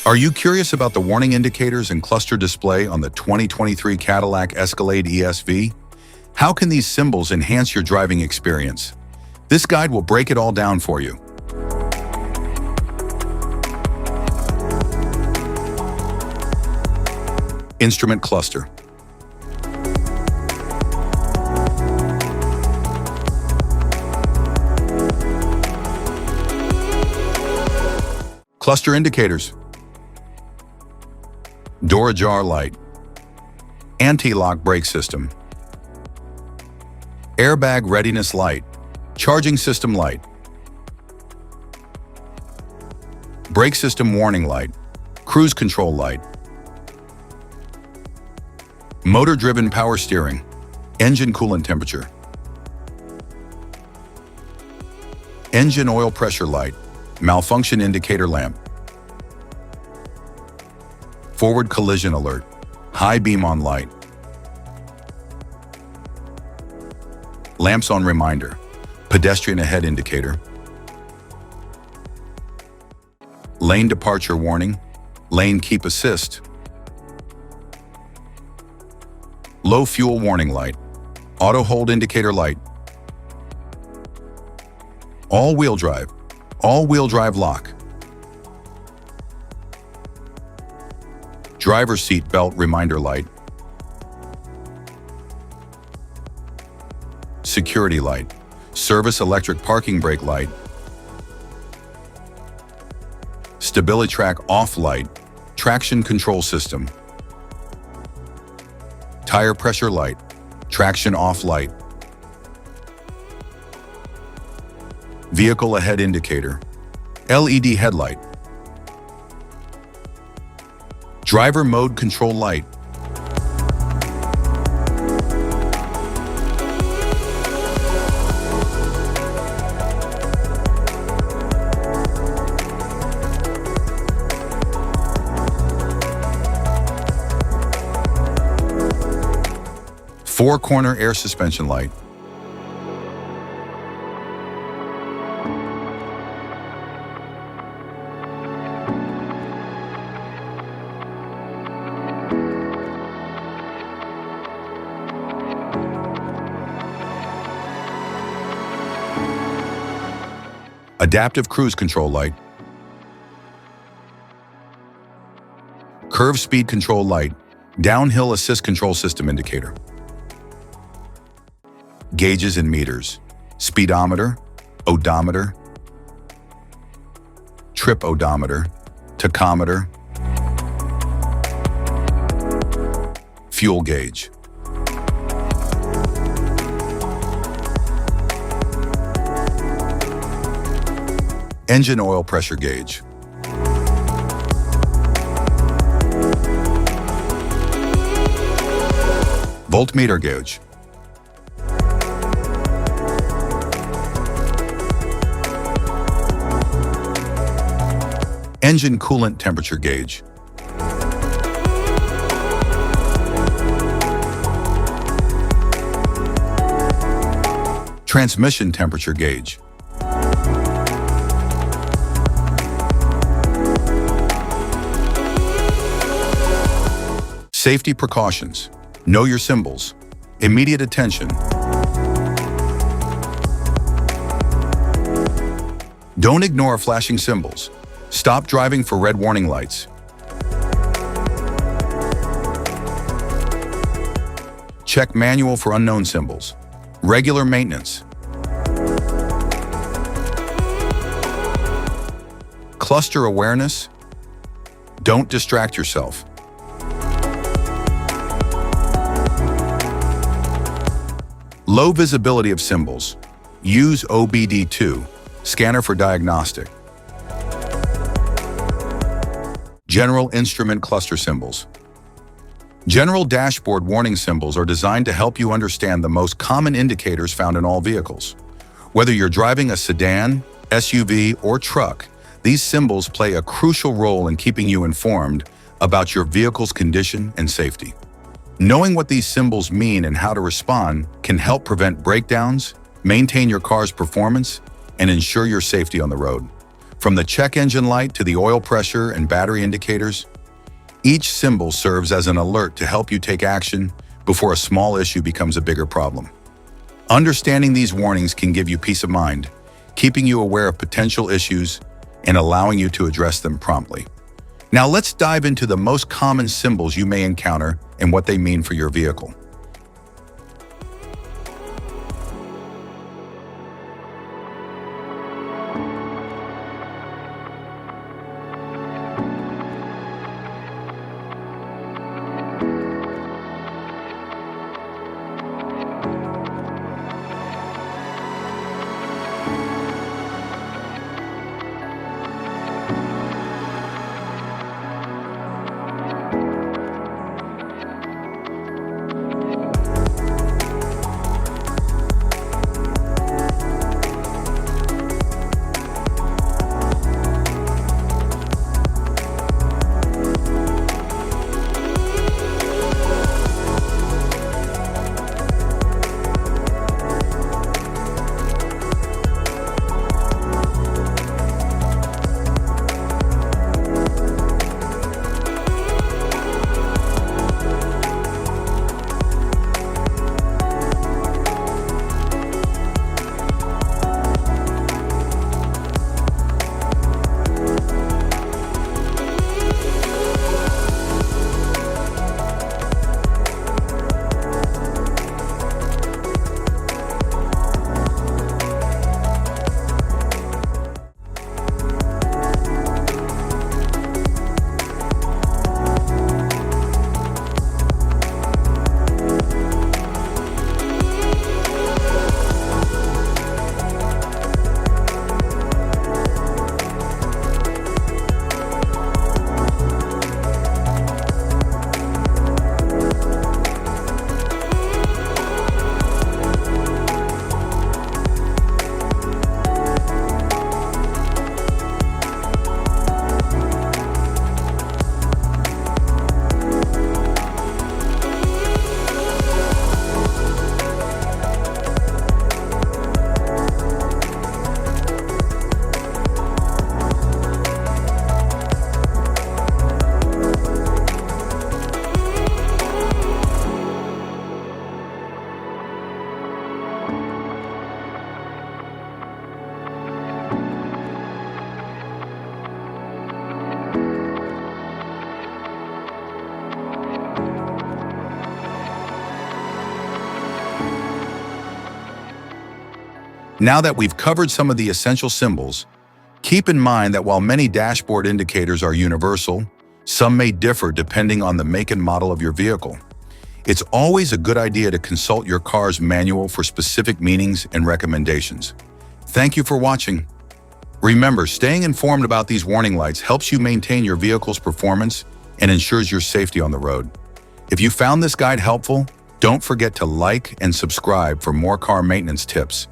Are you curious about the warning indicators and cluster display on the 2023 Cadillac Escalade ESV? How can these symbols enhance your driving experience? This guide will break it all down for you. Instrument cluster. Cluster indicators. Door ajar light. Anti-lock brake system. Airbag readiness light. Charging system light. Brake system warning light. Cruise control light. Motor-driven power steering. Engine coolant temperature. Engine oil pressure light. Malfunction indicator lamp. Forward collision alert. High beam on light. Lamps on reminder. Pedestrian ahead indicator. Lane departure warning. Lane keep assist. Low fuel warning light. Auto hold indicator light. All-wheel drive. All-wheel drive lock. Driver's seat belt reminder light. Security light. Service electric parking brake light. Stability track off light. Traction control system. Tire pressure light. Traction off light. Vehicle ahead indicator. LED headlight. Driver mode control light. Four-corner air suspension light. Adaptive cruise control light. Curve speed control light. Downhill assist control system indicator. Gauges and meters. Speedometer, odometer, trip odometer, tachometer, fuel gauge. Engine oil pressure gauge. Voltmeter gauge. Engine coolant temperature gauge. Transmission temperature gauge. Safety precautions. Know your symbols. Immediate attention. Don't ignore flashing symbols. Stop driving for red warning lights. Check manual for unknown symbols. Regular maintenance. Cluster awareness. Don't distract yourself. Low visibility of symbols. Use OBD2, scanner for diagnostic. General instrument cluster symbols. General dashboard warning symbols are designed to help you understand the most common indicators found in all vehicles. Whether you're driving a sedan, SUV, or truck, these symbols play a crucial role in keeping you informed about your vehicle's condition and safety. Knowing what these symbols mean and how to respond can help prevent breakdowns, maintain your car's performance, and ensure your safety on the road. From the check engine light to the oil pressure and battery indicators, each symbol serves as an alert to help you take action before a small issue becomes a bigger problem. Understanding these warnings can give you peace of mind, keeping you aware of potential issues and allowing you to address them promptly. Now let's dive into the most common symbols you may encounter and what they mean for your vehicle. Now that we've covered some of the essential symbols, keep in mind that while many dashboard indicators are universal, some may differ depending on the make and model of your vehicle. It's always a good idea to consult your car's manual for specific meanings and recommendations. Thank you for watching. Remember, staying informed about these warning lights helps you maintain your vehicle's performance and ensures your safety on the road. If you found this guide helpful, don't forget to like and subscribe for more car maintenance tips.